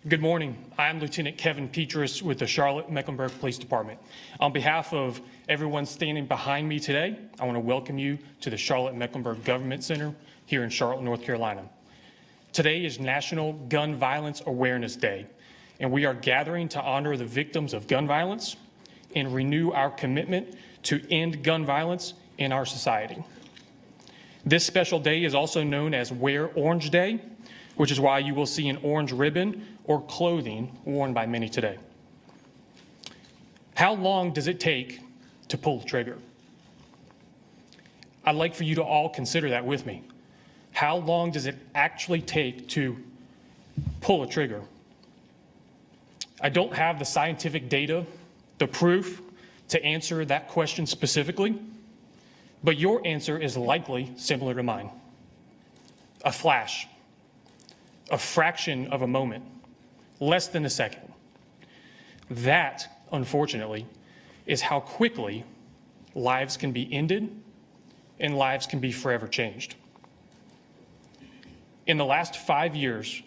Good morning. I'm Lieutenant Kevin Petrus with the Charlotte-Mecklenburg Police Department. On behalf of everyone standing behind me today, I want to welcome you to the Charlotte-Mecklenburg Government Center here in Charlotte, North Carolina. Today is National Gun Violence Awareness Day, and we are gathering to honor the victims of gun violence and renew our commitment to end gun violence in our society. This special day is also known as Wear Orange Day, which is why you will see an orange ribbon or clothing worn by many today. How long does it take to pull the trigger? I'd like for you to all consider that with me. How long does it actually take to pull a trigger? I don't have the scientific data, the proof to answer that question specifically, but your answer is likely similar to mine. A flash. A fraction of a moment, less than a second. That, unfortunately, is how quickly lives can be ended and lives can be forever changed. In the last 5 years,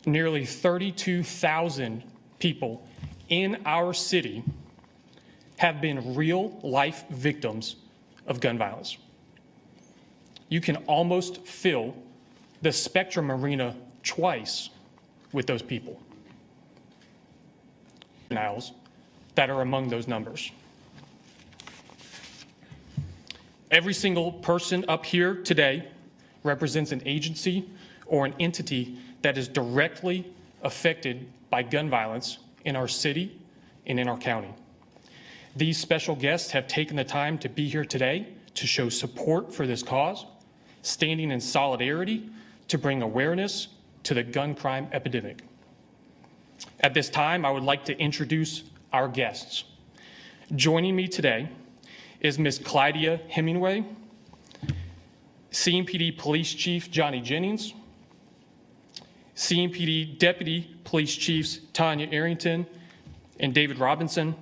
nearly 32,000 people in our city have been real-life victims of gun violence. You can almost fill the Spectrum Arena twice with those people that are among those numbers. Every single person up here today represents an agency or an entity that is directly affected by gun violence in our city and in our county. These special guests have taken the time to be here today to show support for this cause, standing in solidarity to bring awareness to the gun crime epidemic. At this time, I would like to introduce our guests. Joining me today is Ms. Clydia Hemingway, CMPD Police Chief Johnny Jennings, CMPD Deputy Police Chiefs Tanya Arrington and David Robinson,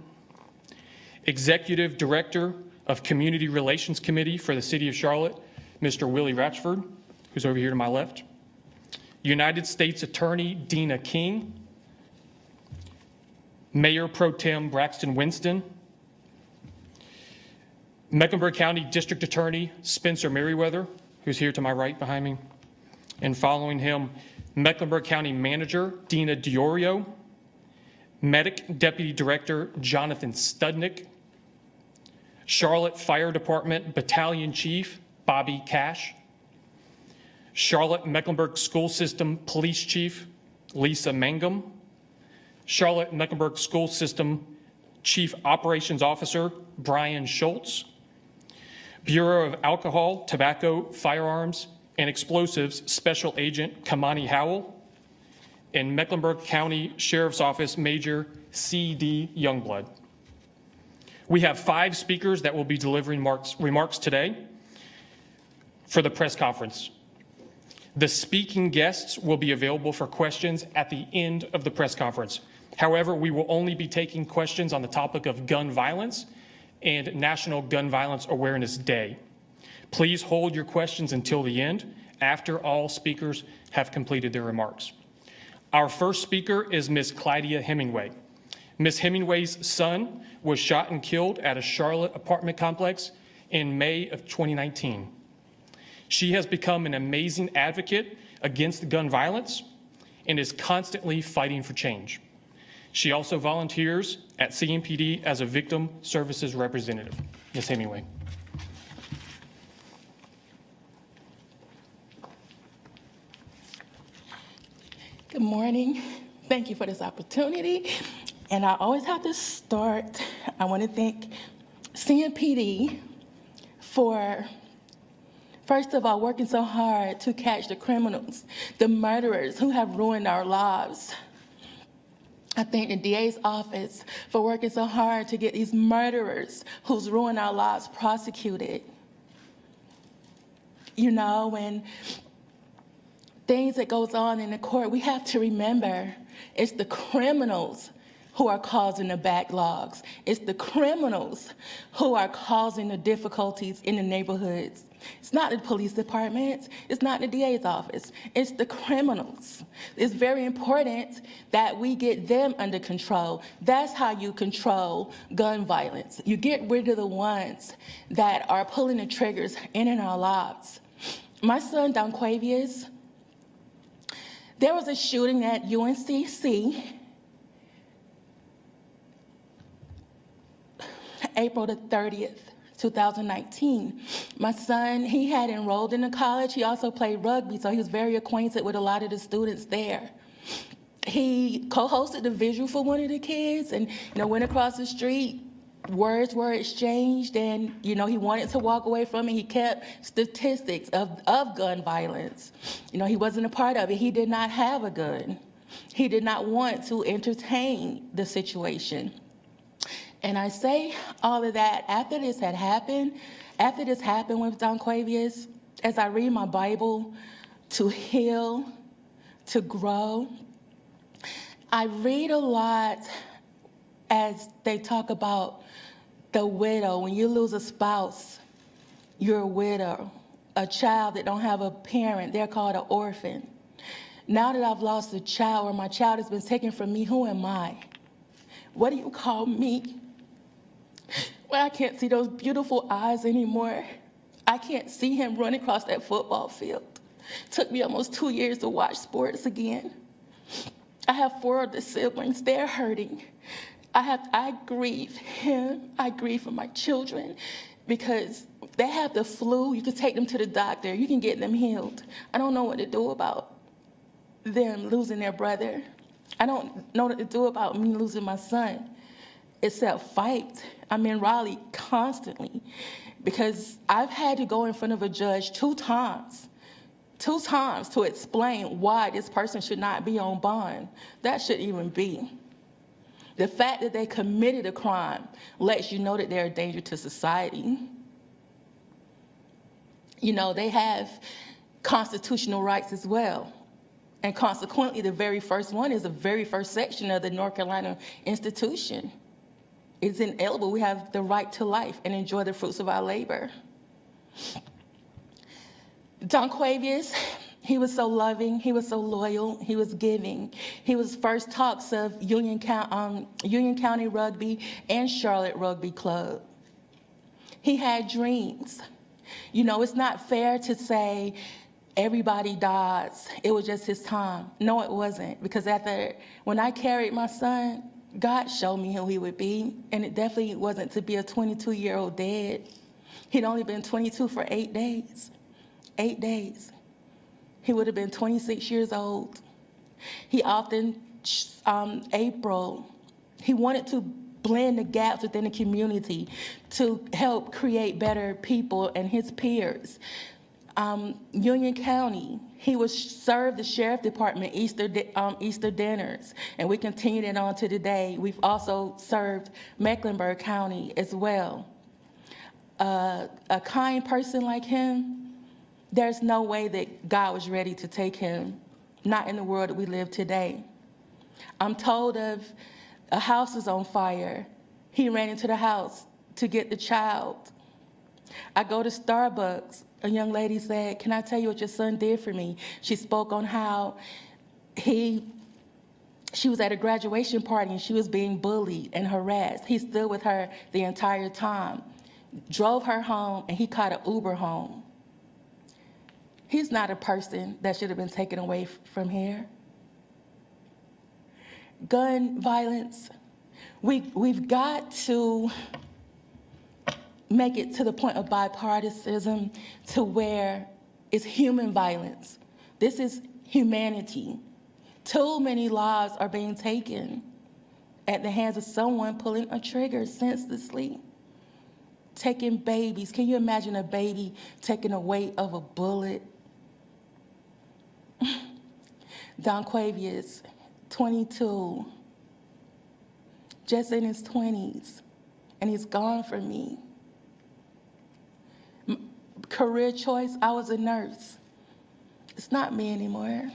Executive Director of Community Relations Committee for the City of Charlotte, Mr. Willie Ratchford, who's over here to my left, United States Attorney Dina King, Mayor Pro Tem Braxton Winston, Mecklenburg County District Attorney Spencer Merriweather, who's here to my right behind me, and following him, Mecklenburg County Manager Dina Diorio, Medic Deputy Director Jonathan Studnick, Charlotte Fire Department Battalion Chief Bobby Cash, Charlotte-Mecklenburg School System Police Chief Lisa Mangum, Charlotte-Mecklenburg School System Chief Operations Officer Brian Schultz, Bureau of Alcohol, Tobacco, Firearms, and Explosives Special Agent Kamani Howell, and Mecklenburg County Sheriff's Office Major C.D. Youngblood. We have 5 speakers that will be delivering remarks today for the press conference. The speaking guests will be available for questions at the end of the press conference. However, we will only be taking questions on the topic of gun violence and National Gun Violence Awareness Day. Please hold your questions until the end, after all speakers have completed their remarks. Our first speaker is Ms. Clydia Hemingway. Ms. Hemingway's son was shot and killed at a Charlotte apartment complex in May of 2019. She has become an amazing advocate against gun violence and is constantly fighting for change. She also volunteers at CMPD as a victim services representative. Ms. Hemingway. Good morning. Thank you for this opportunity. And I always have to start, I want to thank CMPD for, first of all, working so hard to catch the criminals, the murderers who have ruined our lives. I thank the DA's office for working so hard to get these murderers who's ruined our lives prosecuted. You know, when things that goes on in the court, we have to remember it's the criminals who are causing the backlogs. It's the criminals who are causing the difficulties in the neighborhoods. It's not the police department. It's not the DA's office. It's the criminals. It's very important that we get them under control. That's how you control gun violence. You get rid of the ones that are pulling the triggers in our lives. My son, Donquavius, there was a shooting at UNCC, April the 30th, 2019. My son, he had enrolled in the college. He also played rugby, so he was very acquainted with a lot of the students there. He co-hosted the visual for one of the kids and, went across the street. Words were exchanged, and, he wanted to walk away from it. He kept statistics of gun violence. He wasn't a part of it. He did not have a gun. He did not want to entertain the situation. And I say all of that after this happened with Donquavius, as I read my Bible to heal, to grow, I read a lot as they talk about the widow. When you lose a spouse, you're a widow. A child that don't have a parent, they're called an orphan. Now that I've lost a child, or my child has been taken from me, who am I? What do you call me? When I can't see those beautiful eyes anymore. I can't see him run across that football field. Took me almost 2 years to watch sports again. I have 4 of the siblings. They're hurting. I grieve him. I grieve for my children because they have the flu. You can take them to the doctor. You can get them healed. I don't know what to do about them losing their brother. I don't know what to do about me losing my son, except fight. I'm in Raleigh constantly because I've had to go in front of a judge 2 times to explain why this person should not be on bond. That shouldn't even be. The fact that they committed a crime lets you know that they're a danger to society. They have constitutional rights as well. And consequently, the very first one is the very first section of the North Carolina Institution. It's inalienable. We have the right to life and enjoy the fruits of our labor. Donquavius, he was so loving, he was so loyal, he was giving. He was first talks of Union County Rugby and Charlotte Rugby Club. He had dreams. It's not fair to say everybody dies. It was just his time. No, it wasn't, because when I carried my son, God showed me who he would be, and it definitely wasn't to be a 22-year-old dead. He'd only been 22 for 8 days. 8 days. He would have been 26 years old. He often, he wanted to blend the gaps within the community to help create better people and his peers. Union County, he was served the sheriff department Easter dinners, and we continued it on to today. We've also served Mecklenburg County as well. A kind person like him, there's no way that God was ready to take him, not in the world that we live today. I'm told of a house is on fire. He ran into the house to get the child. I go to Starbucks. A young lady said, "Can I tell you what your son did for me?" She spoke on how she was at a graduation party and she was being bullied and harassed. He stood with her the entire time, drove her home, and he caught an Uber home. He's not a person that should have been taken away from here. Gun violence, we've got to make it to the point of bipartisanism to where it's human violence. This is humanity. Too many lives are being taken at the hands of someone pulling a trigger senselessly. Taking babies. Can you imagine a baby taking the weight of a bullet? Donquavius, 22, just in his 20s, and he's gone from me. Career choice, I was a nurse. It's not me anymore.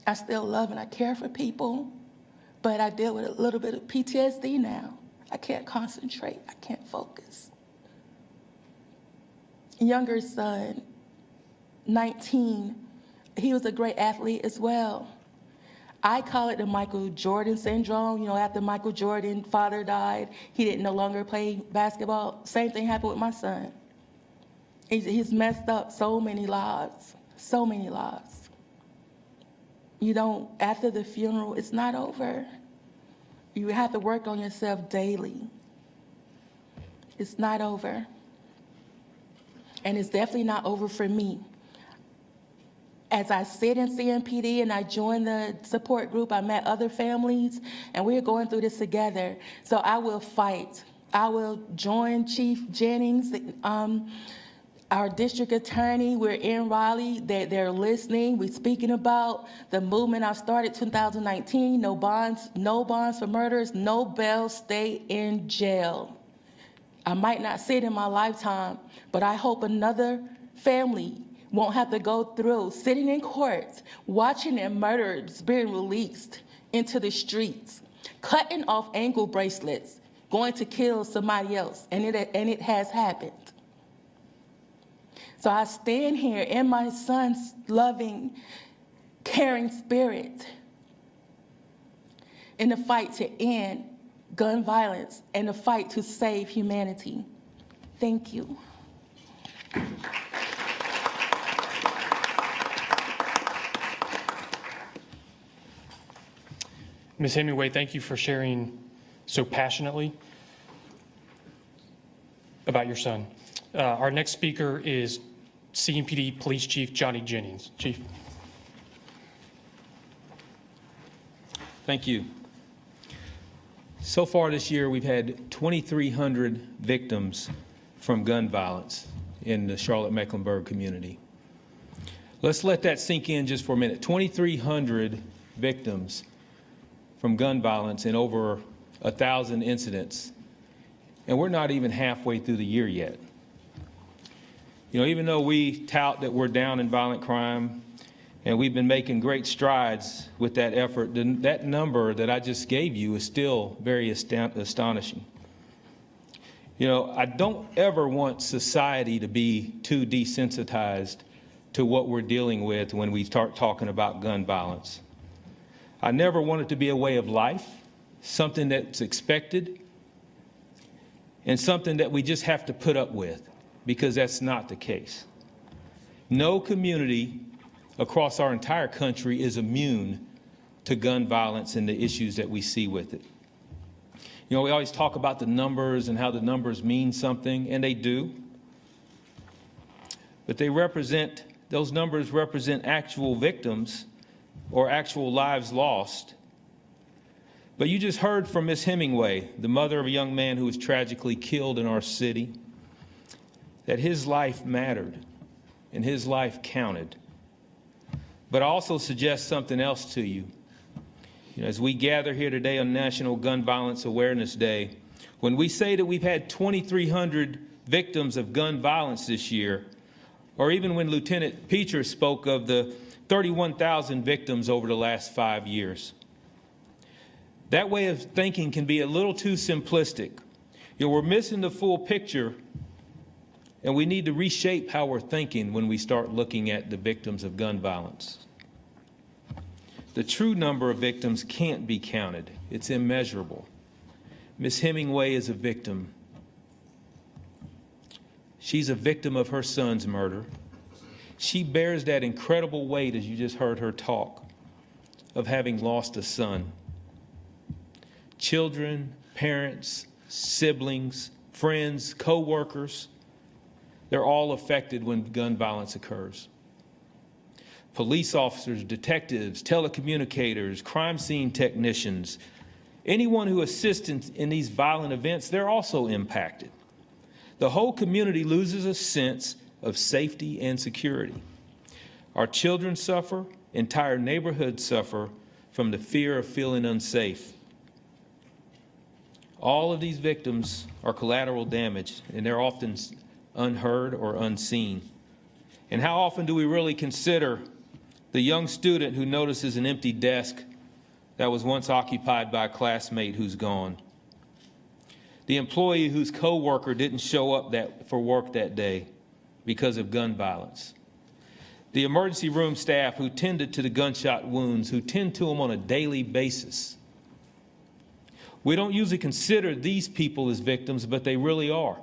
I still love and I care for people, but I deal with a little bit of PTSD now. I can't concentrate. I can't focus. Younger son, 19, he was a great athlete as well. I call it the Michael Jordan syndrome. You know, after Michael Jordan's father died, he didn't no longer play basketball. Same thing happened with my son. He's messed up so many lives, so many lives. You don't, after the funeral, it's not over. You have to work on yourself daily. It's not over. And it's definitely not over for me. As I sit in CMPD and I joined the support group, I met other families, and we're going through this together. So I will fight. I will join Chief Jennings, our district attorney. We're in Raleigh. They're listening. We're speaking about the movement I started 2019, no bonds for murders, no bail, stay in jail. I might not see it in my lifetime, but I hope another family won't have to go through sitting in court, watching their murderers being released into the streets, cutting off ankle bracelets, going to kill somebody else, and it has happened. So I stand here in my son's loving, caring spirit in the fight to end gun violence and the fight to save humanity. Thank you. Ms. Hemingway, thank you for sharing so passionately about your son. Our next speaker is CMPD Police Chief Johnny Jennings. Chief. Thank you. So far this year, we've had 2,300 victims from gun violence in the Charlotte-Mecklenburg community. Let's let that sink in just for a minute. 2,300 victims from gun violence in over 1,000 incidents, and we're not even halfway through the year yet. You know, even though we tout that we're down in violent crime, and we've been making great strides with that effort, that number that I just gave you is still very astonishing. You know, I don't ever want society to be too desensitized to what we're dealing with when we start talking about gun violence. I never want it to be a way of life, something that's expected, and something that we just have to put up with, because that's not the case. No community across our entire country is immune to gun violence and the issues that we see with it. You know, we always talk about the numbers and how the numbers mean something, and they do. But those numbers represent actual victims or actual lives lost. But you just heard from Ms. Hemingway, the mother of a young man who was tragically killed in our city, that his life mattered and his life counted. But I also suggest something else to you. You know, as we gather here today on National Gun Violence Awareness Day, when we say that we've had 2,300 victims of gun violence this year, or even when Lieutenant Peacher spoke of the 31,000 victims over the last 5 years, that way of thinking can be a little too simplistic. You know, we're missing the full picture, and we need to reshape how we're thinking when we start looking at the victims of gun violence. The true number of victims can't be counted. It's immeasurable. Ms. Hemingway is a victim. She's a victim of her son's murder. She bears that incredible weight, as you just heard her talk, of having lost a son. Children, parents, siblings, friends, co-workers, they're all affected when gun violence occurs. Police officers, detectives, telecommunicators, crime scene technicians, anyone who assists in these violent events, they're also impacted. The whole community loses a sense of safety and security. Our children suffer, entire neighborhoods suffer from the fear of feeling unsafe. All of these victims are collateral damage, and they're often unheard or unseen. And how often do we really consider the young student who notices an empty desk that was once occupied by a classmate who's gone. The employee whose coworker didn't show up for work that day because of gun violence. The emergency room staff who tended to the gunshot wounds, who tend to them on a daily basis. We don't usually consider these people as victims, but they really are.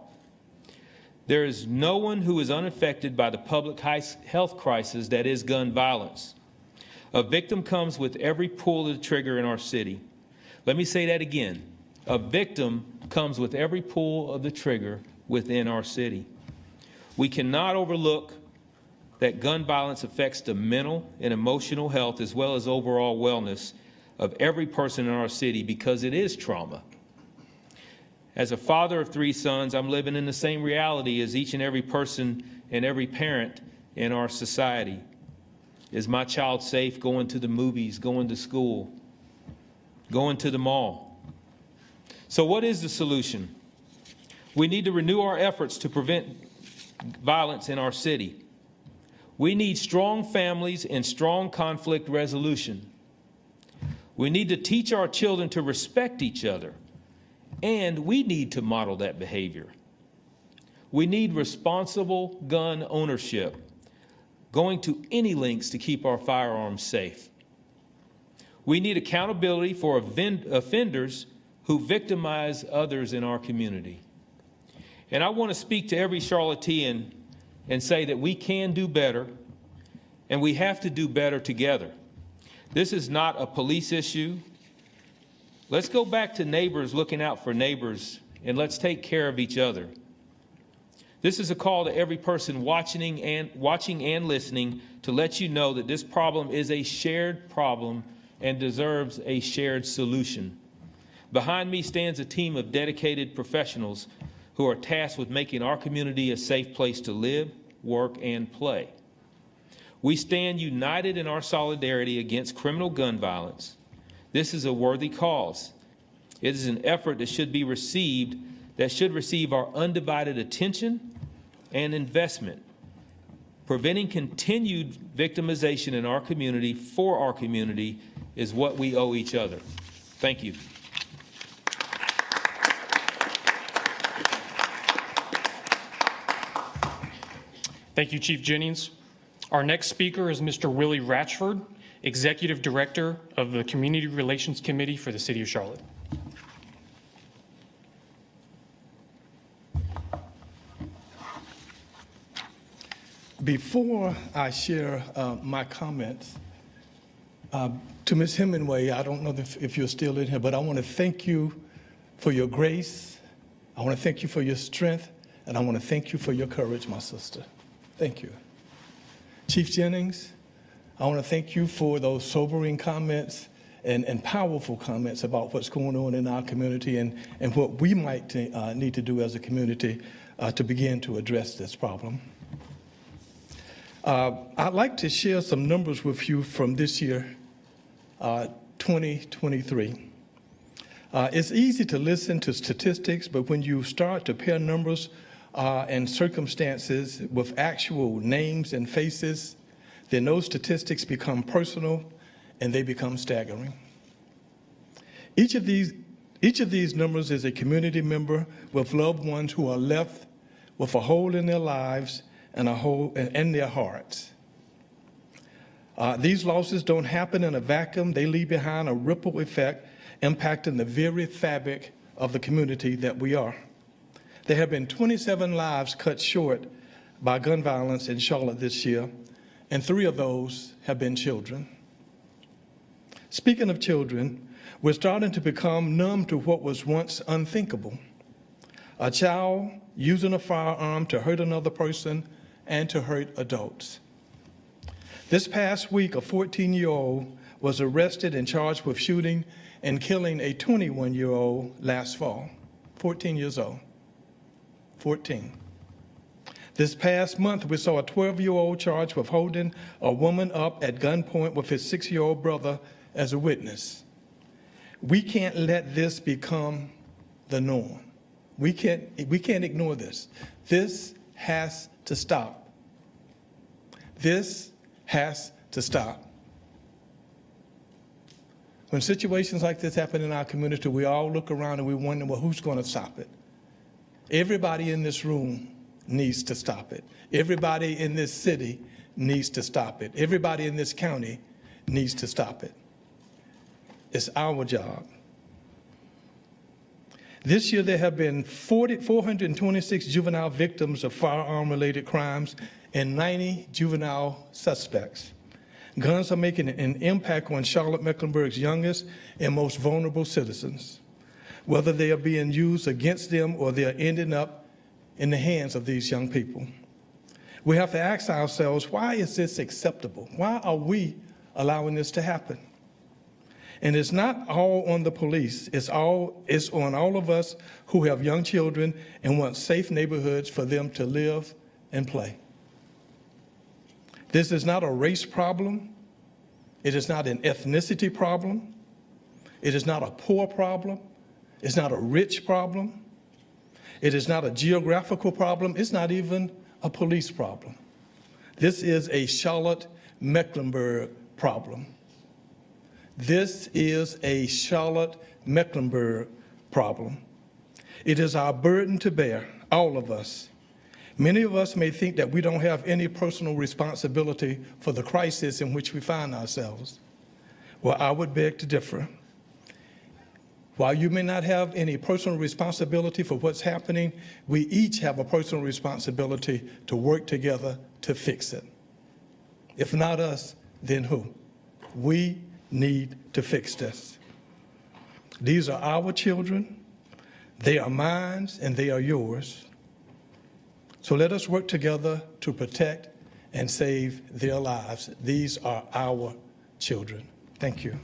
There is no one who is unaffected by the public health crisis that is gun violence. A victim comes with every pull of the trigger in our city. Let me say that again. A victim comes with every pull of the trigger within our city. We cannot overlook that gun violence affects the mental and emotional health as well as overall wellness of every person in our city because it is trauma. As a father of 3 sons, I'm living in the same reality as each and every person and every parent in our society. Is my child safe going to the movies, going to school, going to the mall? So what is the solution? We need to renew our efforts to prevent violence in our city. We need strong families and strong conflict resolution. We need to teach our children to respect each other, and we need to model that behavior. We need responsible gun ownership, going to any lengths to keep our firearms safe. We need accountability for offenders who victimize others in our community. And I want to speak to every Charlottean and say that we can do better, and we have to do better together. This is not a police issue. Let's go back to neighbors looking out for neighbors, and let's take care of each other. This is a call to every person watching and listening to let you know that this problem is a shared problem and deserves a shared solution. Behind me stands a team of dedicated professionals who are tasked with making our community a safe place to live, work, and play. We stand united in our solidarity against criminal gun violence. This is a worthy cause. It is an effort that should receive our undivided attention and investment. Preventing continued victimization in our community for our community is what we owe each other. Thank you. Thank you, Chief Jennings. Our next speaker is Mr. Willie Ratchford, Executive Director of the Community Relations Committee for the City of Charlotte. Before I share my comments, to Ms. Hemingway, I don't know if you're still in here, but I want to thank you for your grace. I want to thank you for your strength, and I want to thank you for your courage, my sister. Thank you. Chief Jennings, I want to thank you for those sobering comments and powerful comments about what's going on in our community and what we might need to do as a community to begin to address this problem. I'd like to share some numbers with you from this year, 2023. It's easy to listen to statistics, but when you start to pair numbers and circumstances with actual names and faces, then those statistics become personal and they become staggering. Each of these numbers is a community member with loved ones who are left with a hole in their lives and a hole in their hearts. These losses don't happen in a vacuum. They leave behind a ripple effect impacting the very fabric of the community that we are. There have been 27 lives cut short by gun violence in Charlotte this year, and 3 of those have been children. Speaking of children, we're starting to become numb to what was once unthinkable. A child using a firearm to hurt another person and to hurt adults. This past week, a 14-year-old was arrested and charged with shooting and killing a 21-year-old last fall. 14 years old. 14. This past month, we saw a 12-year-old charged with holding a woman up at gunpoint with his 6-year-old brother as a witness. We can't let this become the norm. We can't ignore this. This has to stop. This has to stop. When situations like this happen in our community, we all look around and we wonder, well, who's going to stop it? Everybody in this room needs to stop it. Everybody in this city needs to stop it. Everybody in this county needs to stop it. It's our job. This year, there have been 426 juvenile victims of firearm-related crimes and 90 juvenile suspects. Guns are making an impact on Charlotte-Mecklenburg's youngest and most vulnerable citizens, whether they are being used against them or they are ending up in the hands of these young people. We have to ask ourselves, why is this acceptable? Why are we allowing this to happen? And it's not all on the police. It's on all of us who have young children and want safe neighborhoods for them to live and play. This is not a race problem. It is not an ethnicity problem. It is not a poor problem. It's not a rich problem. It is not a geographical problem. It's not even a police problem. This is a Charlotte-Mecklenburg problem. This is a Charlotte-Mecklenburg problem. It is our burden to bear, all of us. Many of us may think that we don't have any personal responsibility for the crisis in which we find ourselves. Well, I would beg to differ. While you may not have any personal responsibility for what's happening, we each have a personal responsibility to work together to fix it. If not us, then who? We need to fix this. These are our children, they are mine, and they are yours. So let us work together to protect and save their lives. These are our children. Thank you.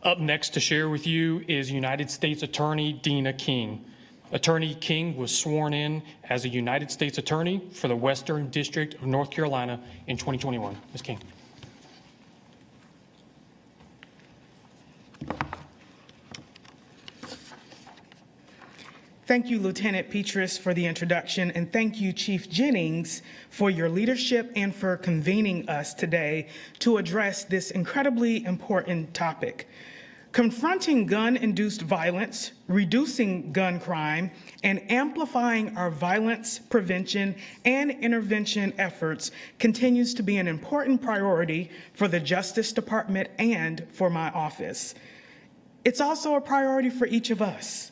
Up next to share with you is United States Attorney Dina King. Attorney King was sworn in as a United States Attorney for the Western District of North Carolina in 2021. Ms. King. Thank you, Lieutenant Petrus, for the introduction, and thank you, Chief Jennings, for your leadership and for convening us today to address this incredibly important topic. Confronting gun-induced violence, reducing gun crime, and amplifying our violence prevention and intervention efforts continues to be an important priority for the Justice Department and for my office. It's also a priority for each of us.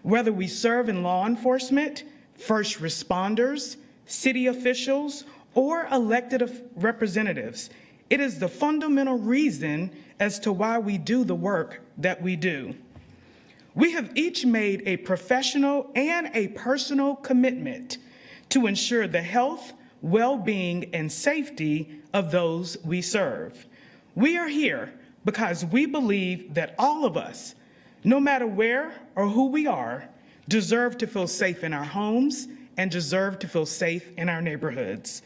Whether we serve in law enforcement, first responders, city officials, or elected representatives, it is the fundamental reason as to why we do the work that we do. We have each made a professional and a personal commitment to ensure the health, well-being, and safety of those we serve. We are here because we believe that all of us, no matter where or who we are, deserve to feel safe in our homes and deserve to feel safe in our neighborhoods.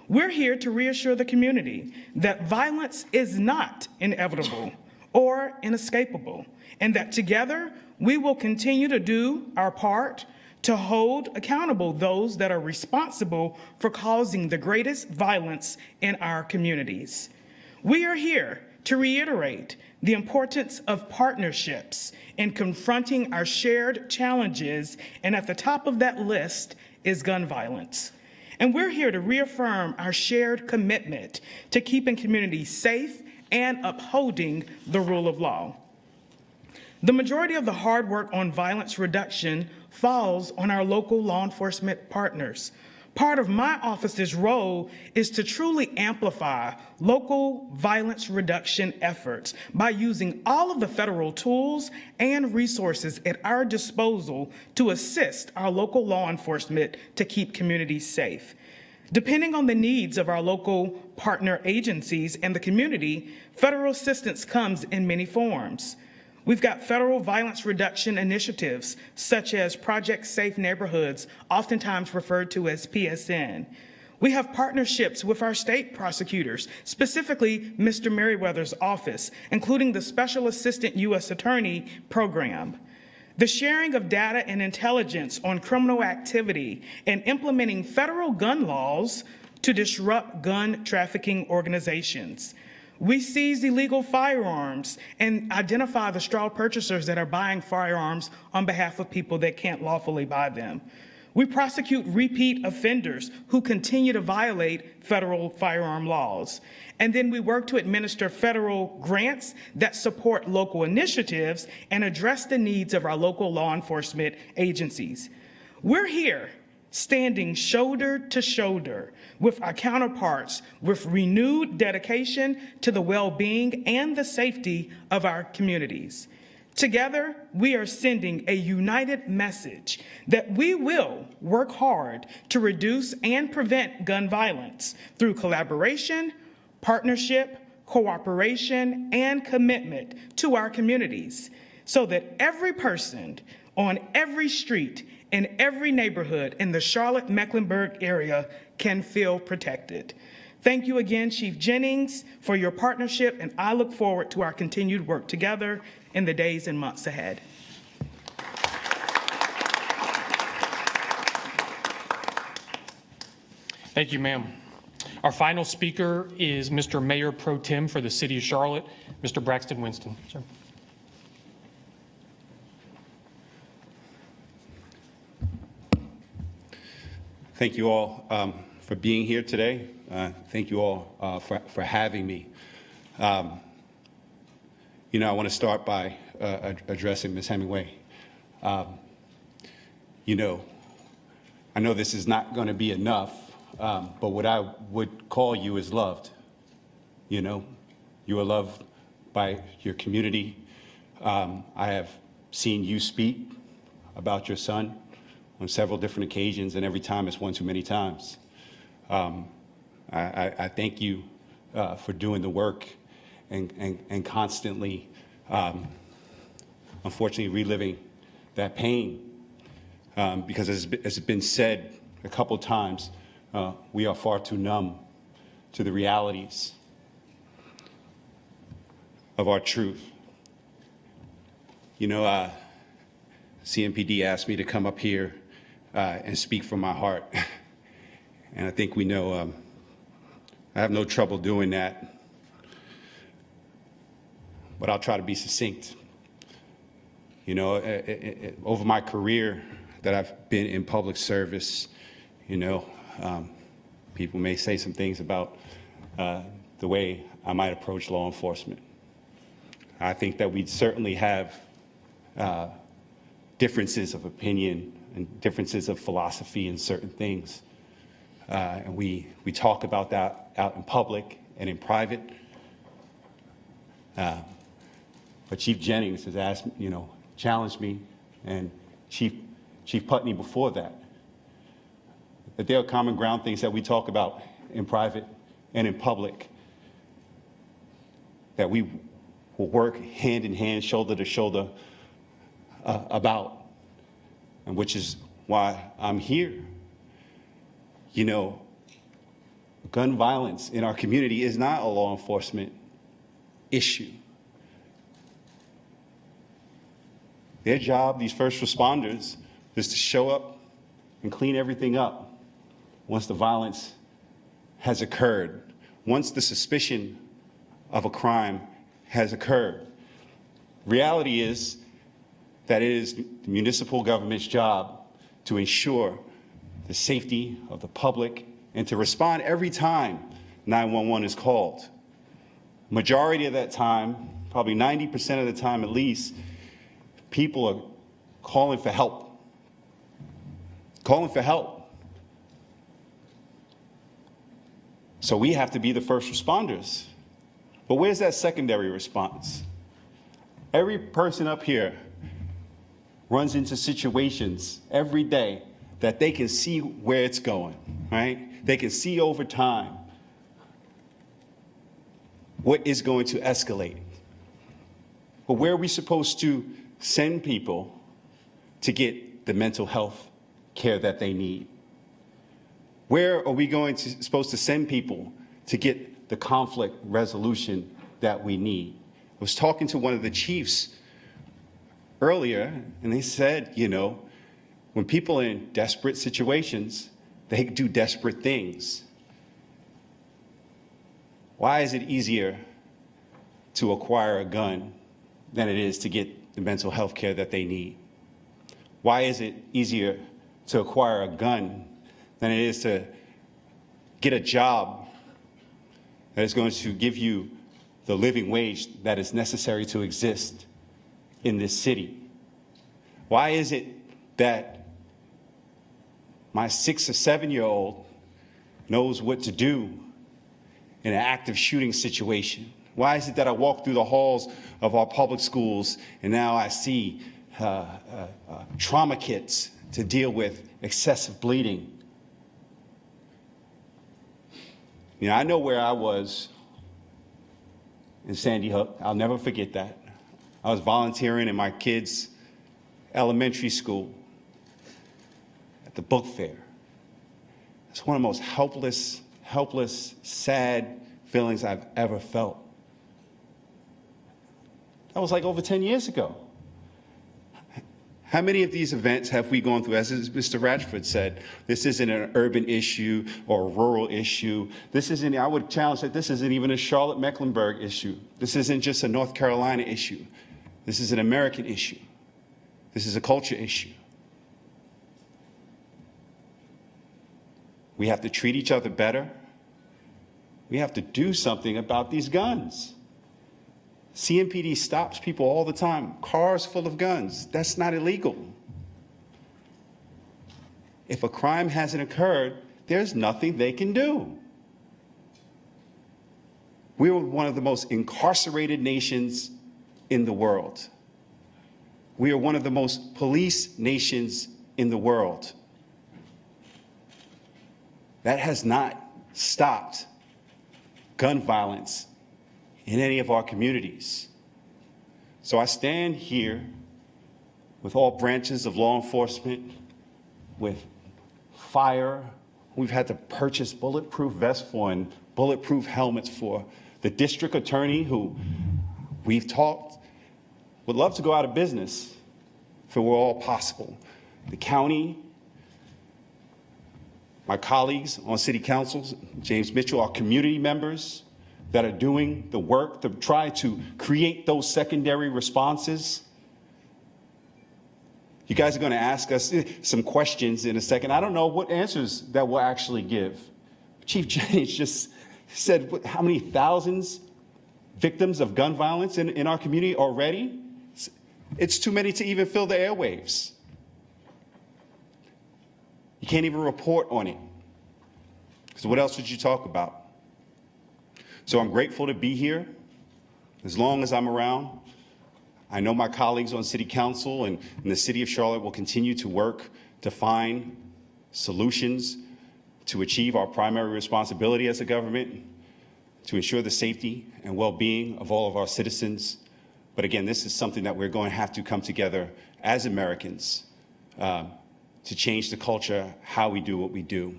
We're here to reassure the community that violence is not inevitable or inescapable, and that together we will continue to do our part to hold accountable those that are responsible for causing the greatest violence in our communities. We are here to reiterate the importance of partnerships in confronting our shared challenges, and at the top of that list is gun violence. And we're here to reaffirm our shared commitment to keeping communities safe and upholding the rule of law. The majority of the hard work on violence reduction falls on our local law enforcement partners. Part of my office's role is to truly amplify local violence reduction efforts by using all of the federal tools and resources at our disposal to assist our local law enforcement to keep communities safe. Depending on the needs of our local partner agencies and the community, federal assistance comes in many forms. We've got federal violence reduction initiatives, such as Project Safe Neighborhoods, oftentimes referred to as PSN. We have partnerships with our state prosecutors, specifically Mr. Merriweather's office, including the Special Assistant U.S. Attorney program. The sharing of data and intelligence on criminal activity and implementing federal gun laws to disrupt gun trafficking organizations. We seize illegal firearms and identify the straw purchasers that are buying firearms on behalf of people that can't lawfully buy them. We prosecute repeat offenders who continue to violate federal firearm laws. And then we work to administer federal grants that support local initiatives and address the needs of our local law enforcement agencies. We're here standing shoulder to shoulder with our counterparts with renewed dedication to the well-being and the safety of our communities. Together, we are sending a united message that we will work hard to reduce and prevent gun violence through collaboration, partnership, cooperation, and commitment to our communities so that every person on every street in every neighborhood in the Charlotte-Mecklenburg area can feel protected. Thank you again, Chief Jennings, for your partnership, and I look forward to our continued work together in the days and months ahead. Thank you, ma'am. Our final speaker is Mr. Mayor Pro Tem for the City of Charlotte, Mr. Braxton Winston. Sir. Thank you all for being here today. Thank you all for having me. I want to start by addressing Ms. Hemingway. I know this is not going to be enough, but what I would call you is loved. You are loved by your community. I have seen you speak about your son on several different occasions, and every time it's one too many times. I thank you for doing the work and constantly, unfortunately, reliving that pain. Because as it's been said a couple times, we are far too numb to the realities of our truth. CMPD asked me to come up here and speak from my heart. And I think we know I have no trouble doing that. But I'll try to be succinct. Over my career that I've been in public service, people may say some things about the way I might approach law enforcement. I think that we certainly have differences of opinion and differences of philosophy in certain things. And we talk about that out in public and in private. But Chief Jennings has asked, challenged me, and Chief Putney before that there are common ground things that we talk about in private and in public that we will work hand in hand, shoulder to shoulder about, and which is why I'm here. Gun violence in our community is not a law enforcement issue. Their job, these first responders, is to show up and clean everything up once the violence has occurred, once the suspicion of a crime has occurred. Reality is that it is the municipal government's job to ensure the safety of the public and to respond every time 911 is called. Majority of that time, probably 90% of the time at least, people are calling for help. Calling for help. So we have to be the first responders. But where's that secondary response? Every person up here runs into situations every day that they can see where it's going, right? They can see over time what is going to escalate. But where are we supposed to send people to get the mental health care that they need? Where are we supposed to send people to get the conflict resolution that we need? I was talking to one of the chiefs earlier, and they said, when people are in desperate situations, they do desperate things. Why is it easier to acquire a gun than it is to get the mental health care that they need? Why is it easier to acquire a gun than it is to get a job that is going to give you the living wage that is necessary to exist in this city? Why is it that my 6 or 7-year-old knows what to do in an active shooting situation? Why is it that I walk through the halls of our public schools and now I see trauma kits to deal with excessive bleeding? I know where I was in Sandy Hook. I'll never forget that. I was volunteering in my kids' elementary school at the book fair. It's one of the most helpless, sad feelings I've ever felt. That was like over 10 years ago. How many of these events have we gone through? As Mr. Ratchford said, this isn't an urban issue or a rural issue. I would challenge that this isn't even a Charlotte-Mecklenburg issue. This isn't just a North Carolina issue. This is an American issue. This is a culture issue. We have to treat each other better. We have to do something about these guns. CMPD stops people all the time, cars full of guns. That's not illegal. If a crime hasn't occurred, there's nothing they can do. We're one of the most incarcerated nations in the world. We are one of the most policed nations in the world. That has not stopped gun violence in any of our communities. So I stand here with all branches of law enforcement, with fire. We've had to purchase bulletproof vests for and bulletproof helmets for. The district attorney, who we've talked, would love to go out of business if it were all possible. The county, my colleagues on city councils, James Mitchell, our community members that are doing the work to try to create those secondary responses. You guys are going to ask us some questions in a second. I don't know what answers that we'll actually give. Chief Jennings just said how many thousands victims of gun violence in our community already? It's too many to even fill the airwaves. You can't even report on it. So what else would you talk about? So I'm grateful to be here. As long as I'm around, I know my colleagues on City Council and in the City of Charlotte will continue to work to find solutions to achieve our primary responsibility as a government, to ensure the safety and well-being of all of our citizens. But again, this is something that we're going to have to come together as Americans to change the culture, how we do what we do.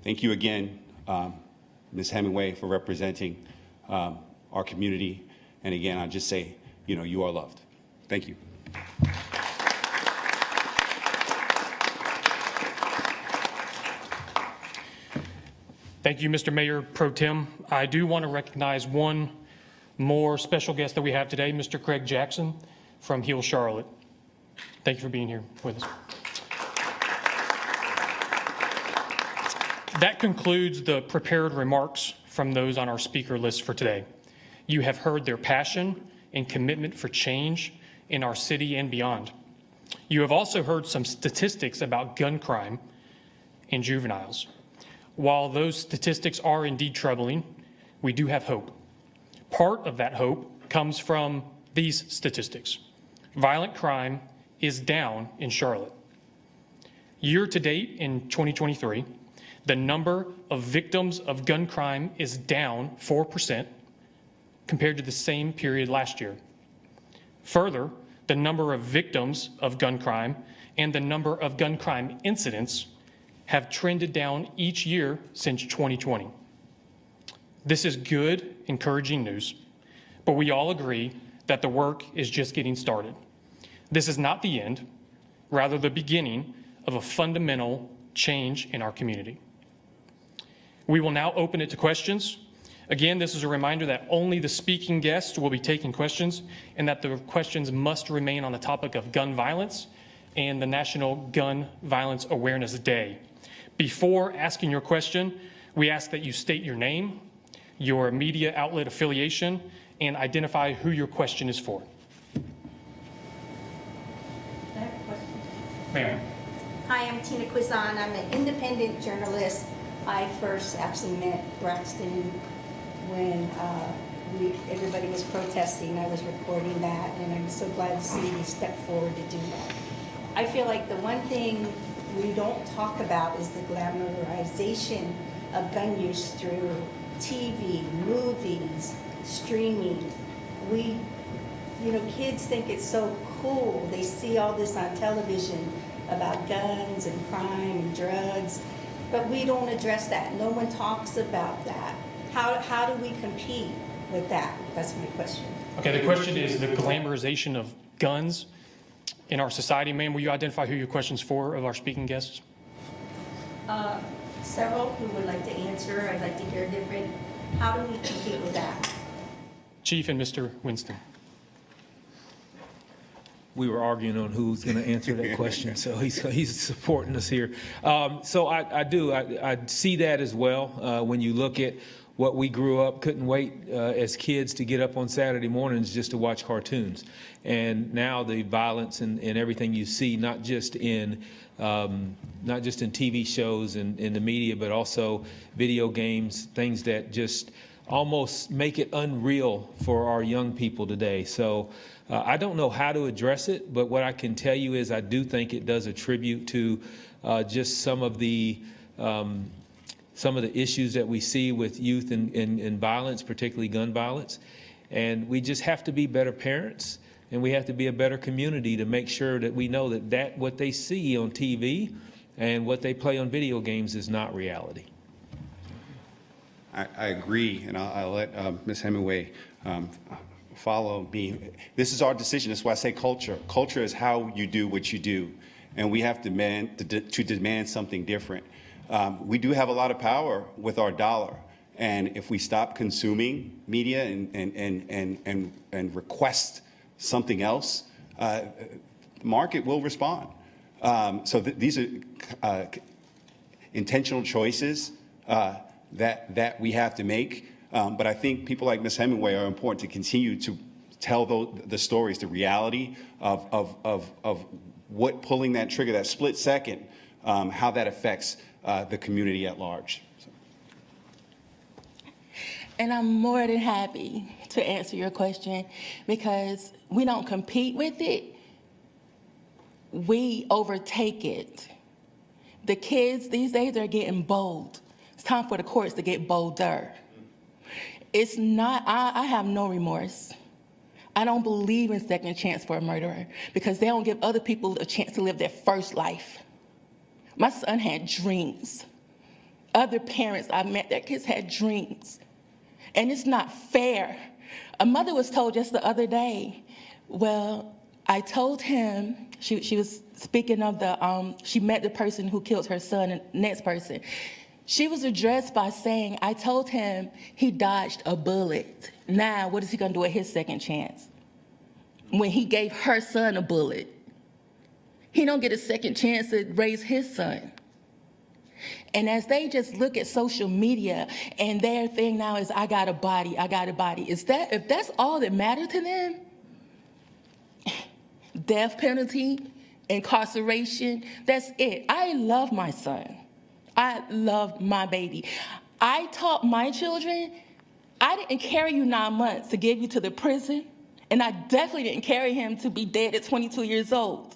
Thank you again, Ms. Hemingway, for representing our community. And again, I just say, you are loved. Thank you. Thank you, Mr. Mayor Pro Tem. I do want to recognize one more special guest that we have today, Mr. Craig Jackson from Heal Charlotte. Thank you for being here with us. That concludes the prepared remarks from those on our speaker list for today. You have heard their passion and commitment for change in our city and beyond. You have also heard some statistics about gun crime in juveniles. While those statistics are indeed troubling, we do have hope. Part of that hope comes from these statistics. Violent crime is down in Charlotte. Year to date in 2023, the number of victims of gun crime is down 4% compared to the same period last year. Further, the number of victims of gun crime and the number of gun crime incidents have trended down each year since 2020. This is good, encouraging news, but we all agree that the work is just getting started. This is not the end, rather the beginning of a fundamental change in our community. We will now open it to questions. Again, this is a reminder that only the speaking guests will be taking questions and that the questions must remain on the topic of gun violence and the National Gun Violence Awareness Day. Before asking your question, we ask that you state your name, your media outlet affiliation, and identify who your question is for. Ma'am. Hi, I'm Tina Quizan. I'm an independent journalist. I first actually met Braxton when everybody was protesting. I was reporting that, and I'm so glad to see he stepped forward to do that. I feel like the one thing we don't talk about is the glamorization of gun use through TV, movies, streaming. Kids think it's so cool. They see all this on television about guns and crime and drugs, but we don't address that. No one talks about that. How do we compete with that? That's my question. Okay, the question is the glamorization of guns in our society. Ma'am, will you identify who your question's for of our speaking guests? Several who would like to answer. I'd like to hear different. How do we compete with that? Chief and Mr. Winston. We were arguing on who's going to answer that question, so he's supporting us here. So I see that as well. When you look at what we grew up, couldn't wait as kids to get up on Saturday mornings just to watch cartoons. And now the violence and everything you see, not just in TV shows and in the media, but also video games, things that just almost make it unreal for our young people today. So I don't know how to address it, but what I can tell you is I do think it does attribute to just some of the issues that we see with youth and violence, particularly gun violence. And we just have to be better parents, and we have to be a better community to make sure that we know that what they see on TV and what they play on video games is not reality. I agree, and I'll let Ms. Hemingway follow me. This is our decision. That's why I say culture. Culture is how you do what you do, and we have to demand something different. We do have a lot of power with our dollar, and if we stop consuming media and request something else, the market will respond. So these are intentional choices that we have to make. But I think people like Ms. Hemingway are important to continue to tell the stories, the reality of what pulling that trigger, that split second, how that affects the community at large. And I'm more than happy to answer your question because we don't compete with it, we overtake it. The kids these days are getting bold. It's time for the courts to get bolder. It's not, I have no remorse. I don't believe in second chance for a murderer because they don't give other people a chance to live their first life. My son had dreams. Other parents I met, their kids had dreams. And it's not fair. A mother was told just the other day, well, I told him, she was speaking of she met the person who killed her son, and the next person. She was addressed by saying, I told him he dodged a bullet. Now, what is he gonna do at his second chance? When he gave her son a bullet, he don't get a second chance to raise his son. And as they just look at social media and their thing now is, I got a body, if that's all that matters to them, death penalty, incarceration, that's it. I love my son. I love my baby. I taught my children, I didn't carry you 9 months to give you to the prison, and I definitely didn't carry him to be dead at 22 years old.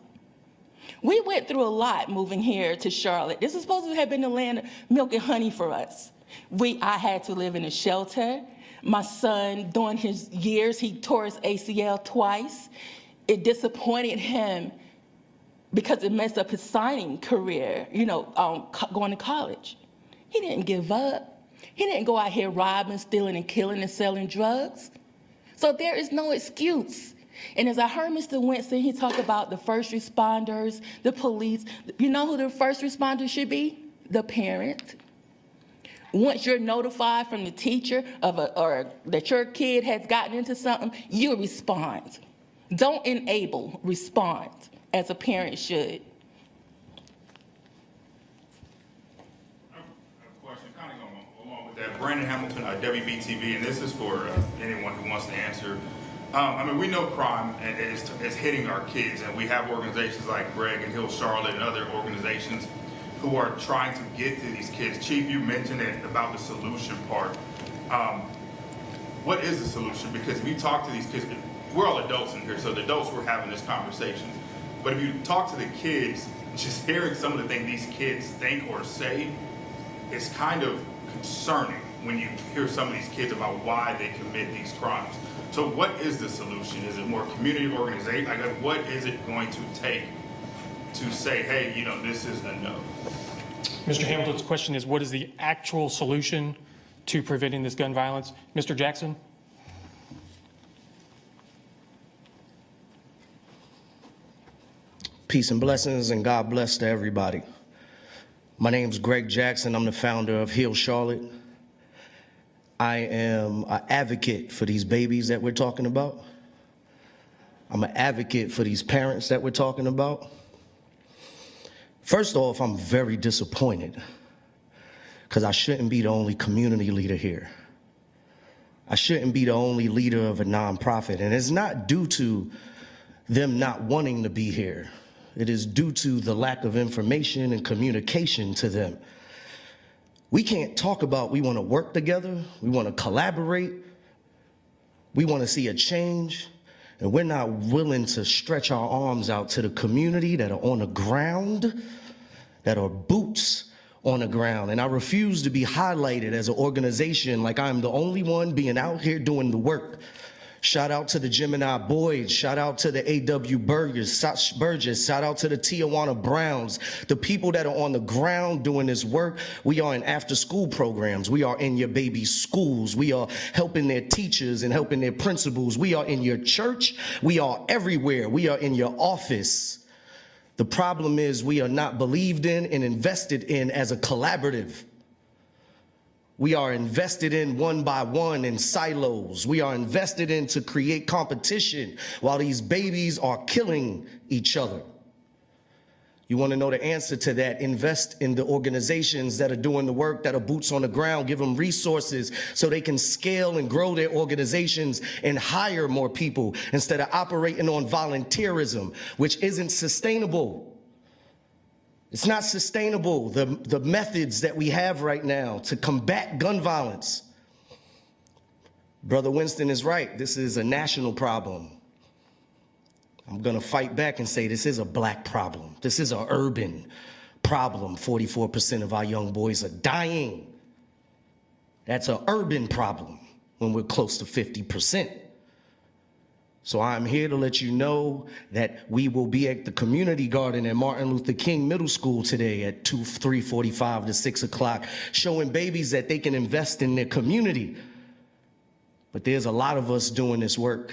We went through a lot moving here to Charlotte. This is supposed to have been the land of milk and honey for us. I had to live in a shelter. My son, during his years, he tore his ACL twice. It disappointed him because it messed up his signing career, going to college. He didn't give up. He didn't go out here robbing, stealing, and killing and selling drugs. So there is no excuse. And as I heard Mr. Winston, he talked about the first responders, the police. You know who the first responders should be? The parent. Once you're notified from the teacher or that your kid has gotten into something, you respond. Don't enable, respond, as a parent should. I have a question, kind of going along with that. Brandon Hamilton, WBTV, and this is for anyone who wants to answer. I mean, we know crime is hitting our kids, and we have organizations like Greg and Heal Charlotte and other organizations who are trying to get to these kids. Chief, you mentioned it about the solution part. What is the solution? Because if you talk to these kids, we're all adults in here, so the adults were having this conversation. But if you talk to the kids, just hearing some of the things these kids think or say, it's kind of concerning when you hear some of these kids about why they commit these crimes. So what is the solution? Is it more community organization? Like, what is it going to take to say, hey, you know, this is a no? Mr. Hamilton's question is, what is the actual solution to preventing this gun violence? Mr. Jackson? Peace and blessings, and God bless to everybody. My name's Greg Jackson. I'm the founder of Heal Charlotte. I am an advocate for these babies that we're talking about. I'm an advocate for these parents that we're talking about. First off, I'm very disappointed because I shouldn't be the only community leader here. I shouldn't be the only leader of a nonprofit, and it's not due to them not wanting to be here. It is due to the lack of information and communication to them. We can't talk about we want to work together, we want to collaborate, we want to see a change, and we're not willing to stretch our arms out to the community that are on the ground, that are boots on the ground. And I refuse to be highlighted as an organization like I'm the only one being out here doing the work. Shout out to the Gemini Boys, shout out to the A.W. Burgess, shout out to the Tijuana Browns, the people that are on the ground doing this work. We are in after-school programs. We are in your baby's schools. We are helping their teachers and helping their principals. We are in your church. We are everywhere. We are in your office. The problem is we are not believed in and invested in as a collaborative. We are invested in one by one in silos. We are invested in to create competition while these babies are killing each other. You want to know the answer to that? Invest in the organizations that are doing the work, that are boots on the ground. Give them resources so they can scale and grow their organizations and hire more people instead of operating on volunteerism, which isn't sustainable. It's not sustainable, the methods that we have right now to combat gun violence. Brother Winston is right. This is a national problem. I'm going to fight back and say this is a black problem. This is an urban problem. 44% of our young boys are dying. That's an urban problem when we're close to 50%. So I'm here to let you know that we will be at the community garden at Martin Luther King Middle School today at 3:45 to 6 o'clock, showing babies that they can invest in their community. But there's a lot of us doing this work,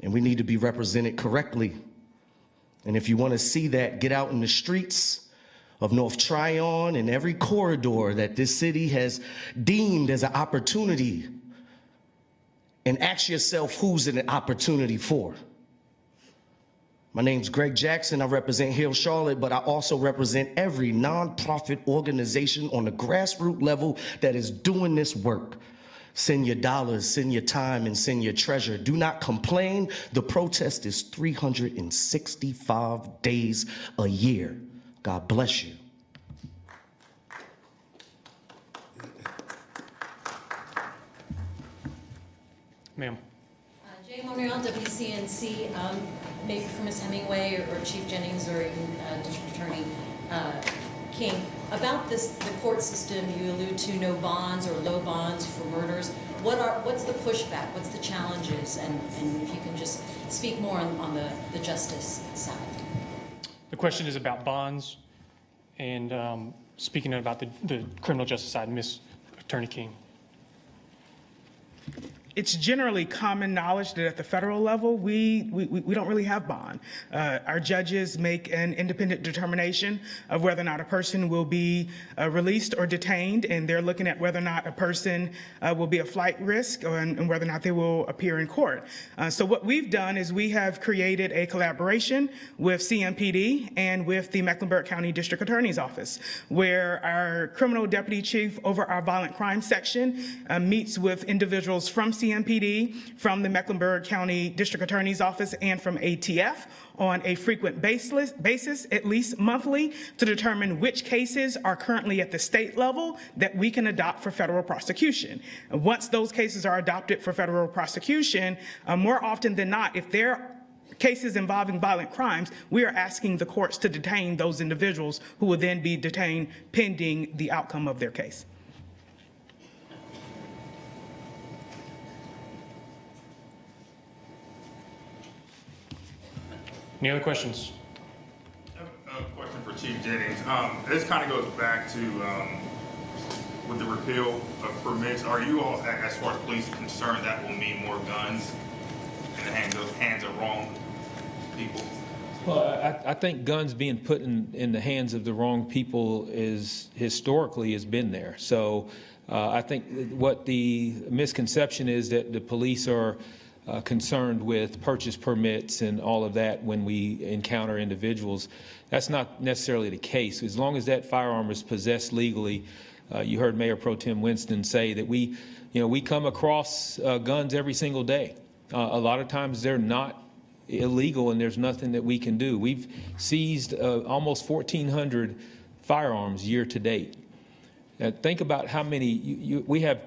and we need to be represented correctly. And if you want to see that, get out in the streets of North Tryon and every corridor that this city has deemed as an opportunity, and ask yourself who's it an opportunity for. My name's Greg Jackson. I represent Heal Charlotte, but I also represent every nonprofit organization on the grassroots level that is doing this work. Send your dollars, send your time, and send your treasure. Do not complain. The protest is 365 days a year. God bless you. Ma'am. Jay Monreal, WCNC, maybe for Ms. Hemingway or Chief Jennings or even District Attorney King. About this, the court system, you allude to no bonds or low bonds for murders. What's the pushback? What's the challenges? And if you can just speak more on the justice side. The question is about bonds and speaking about the criminal justice side, Ms. Attorney King. It's generally common knowledge that at the federal level, we don't really have bond. Our judges make an independent determination of whether or not a person will be released or detained, and they're looking at whether or not a person will be a flight risk and whether or not they will appear in court. So what we've done is we have created a collaboration with CMPD and with the Mecklenburg County District Attorney's Office, where our criminal deputy chief over our violent crime section meets with individuals from CMPD, from the Mecklenburg County District Attorney's Office, and from ATF on a frequent basis, at least monthly, to determine which cases are currently at the state level that we can adopt for federal prosecution. And once those cases are adopted for federal prosecution, more often than not, if they're cases involving violent crimes, we are asking the courts to detain those individuals who will then be detained pending the outcome of their case. Any other questions? A question for Chief Jennings. This kind of goes back to with the repeal of permits. Are you all, as far as police are concerned, that will mean more guns in the hands of wrong people? Well, I think guns being put in the hands of the wrong people is historically has been there. So I think what the misconception is that the police are concerned with purchase permits and all of that when we encounter individuals. That's not necessarily the case. As long as that firearm is possessed legally, you heard Mayor Pro Tem Winston say that we come across guns every single day. A lot of times they're not illegal and there's nothing that we can do. We've seized almost 1,400 firearms year to date. Think about how many, we have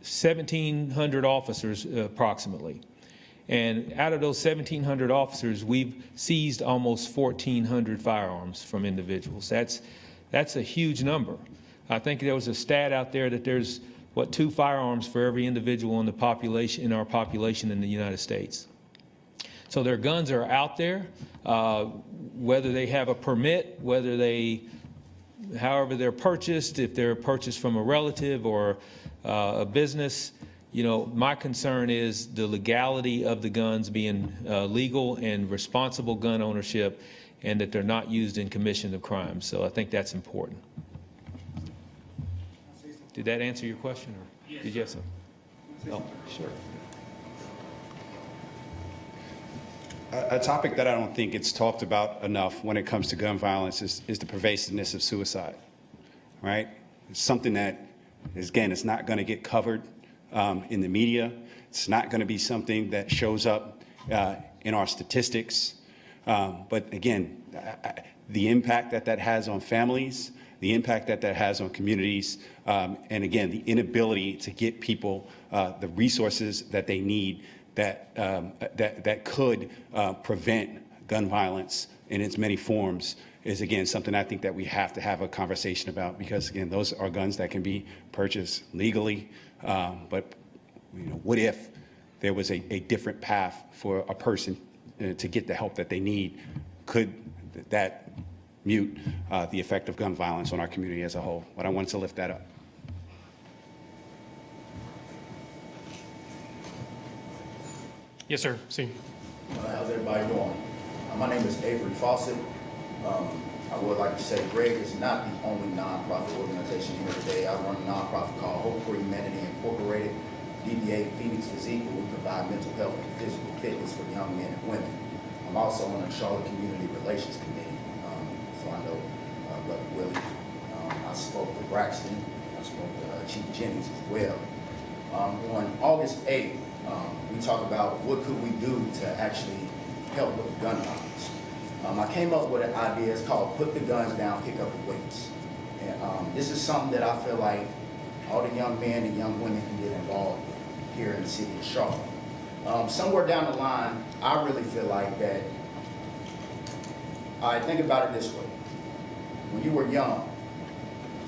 1,700 officers approximately. And out of those 1,700 officers, we've seized almost 1,400 firearms from individuals. That's a huge number. I think there was a stat out there that there's, 2 firearms for every individual in the population, in our population in the United States. So their guns are out there, whether they have a permit, however they're purchased, if they're purchased from a relative or a business. My concern is the legality of the guns being legal and responsible gun ownership, and that they're not used in commission of crimes. So I think that's important. Did that answer your question, or did you have some? Oh, sure. A topic that I don't think it's talked about enough when it comes to gun violence is the pervasiveness of suicide, right? It's something that, again, it's not going to get covered in the media. It's not going to be something that shows up in our statistics. But again, the impact that has on families, the impact that has on communities, and again, the inability to get people the resources that they need that could prevent gun violence in its many forms is, again, something I think that we have to have a conversation about, because, again, those are guns that can be purchased legally. But what if there was a different path for a person to get the help that they need? Could that mute the effect of gun violence on our community as a whole? But I wanted to lift that up. Yes, sir. See. How's everybody doing? My name is Avery Fawcett. I would like to say Greg is not the only nonprofit organization here today. I run a nonprofit called Hope for Humanity Incorporated, DBA Phoenix Physique, where we provide mental health and physical fitness for young men and women. I'm also on the Charlotte Community Relations Committee, so I know Brother Willie. I spoke with Braxton. I spoke with Chief Jennings as well. On August 8th, we talked about what could we do to actually help with gun violence. I came up with an idea. It's called Put the Guns Down, Pick Up the Weights. And this is something that I feel like all the young men and young women can get involved with here in the city of Charlotte. Somewhere down the line, I really feel like that, I think about it this way. When you were young,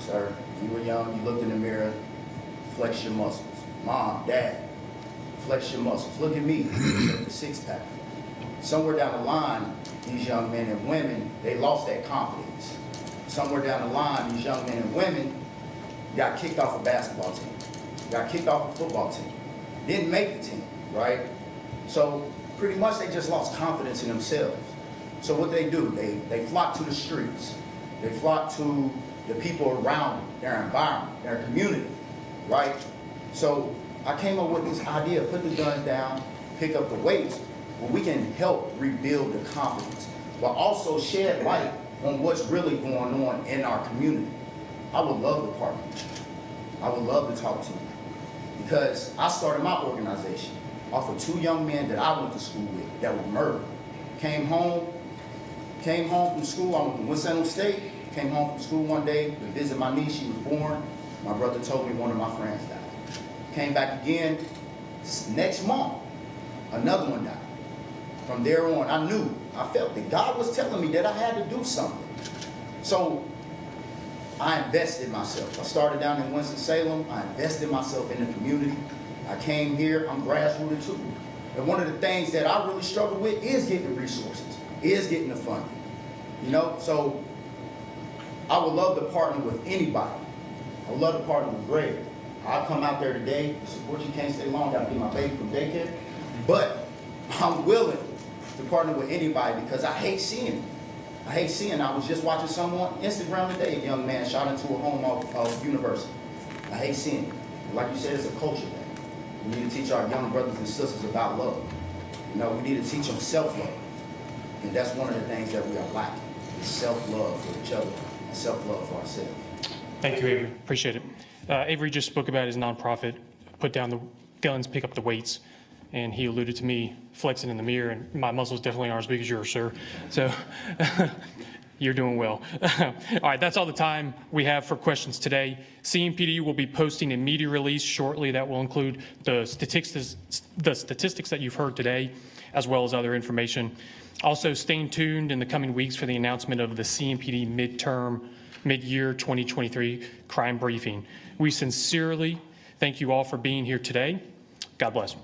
sir, when you were young, you looked in the mirror, flex your muscles. Mom, Dad, flex your muscles. Look at me, the six-pack. Somewhere down the line, these young men and women, they lost that confidence. Somewhere down the line, these young men and women got kicked off a basketball team, got kicked off a football team. didn't make the team, right? So pretty much they just lost confidence in themselves. So what they do, they flock to the streets. They flock to the people around them, their environment, their community, right? So I came up with this idea, put the guns down, pick up the weights, where we can help rebuild the confidence, but also shed light on what's really going on in our community. I would love to partner with you. I would love to talk to you. Because I started my organization off of 2 young men that I went to school with that were murdered. Came home from school, I went to Winston State, came home from school one day to visit my niece, she was born. My brother told me one of my friends died. Came back again, next month, another one died. From there on, I felt that God was telling me that I had to do something. So I invested myself. I started down in Winston-Salem. I invested myself in the community. I came here, I'm grassrooted too. And one of the things that I really struggle with is getting the resources, is getting the funding. You know, so I would love to partner with anybody. I would love to partner with Greg. I'll come out there today, support you, can't stay long, gotta get my baby from daycare. But I'm willing to partner with anybody because I hate seeing it. I was just watching someone on Instagram today, a young man shot into a home of university. I hate seeing it. Like you said, it's a culture thing. We need to teach our young brothers and sisters about love. You know, we need to teach them self-love. And that's one of the things that we are lacking, is self-love for each other and self-love for ourselves. Thank you, Avery. Appreciate it. Avery just spoke about his nonprofit, put down the guns, pick up the weights, and he alluded to me flexing in the mirror, and my muscles definitely aren't as big as yours, sir. So you're doing well. All right, that's all the time we have for questions today. CMPD will be posting a media release shortly that will include the statistics that you've heard today, as well as other information. Also, stay tuned in the coming weeks for the announcement of the CMPD mid-year 2023 crime briefing. We sincerely thank you all for being here today. God bless.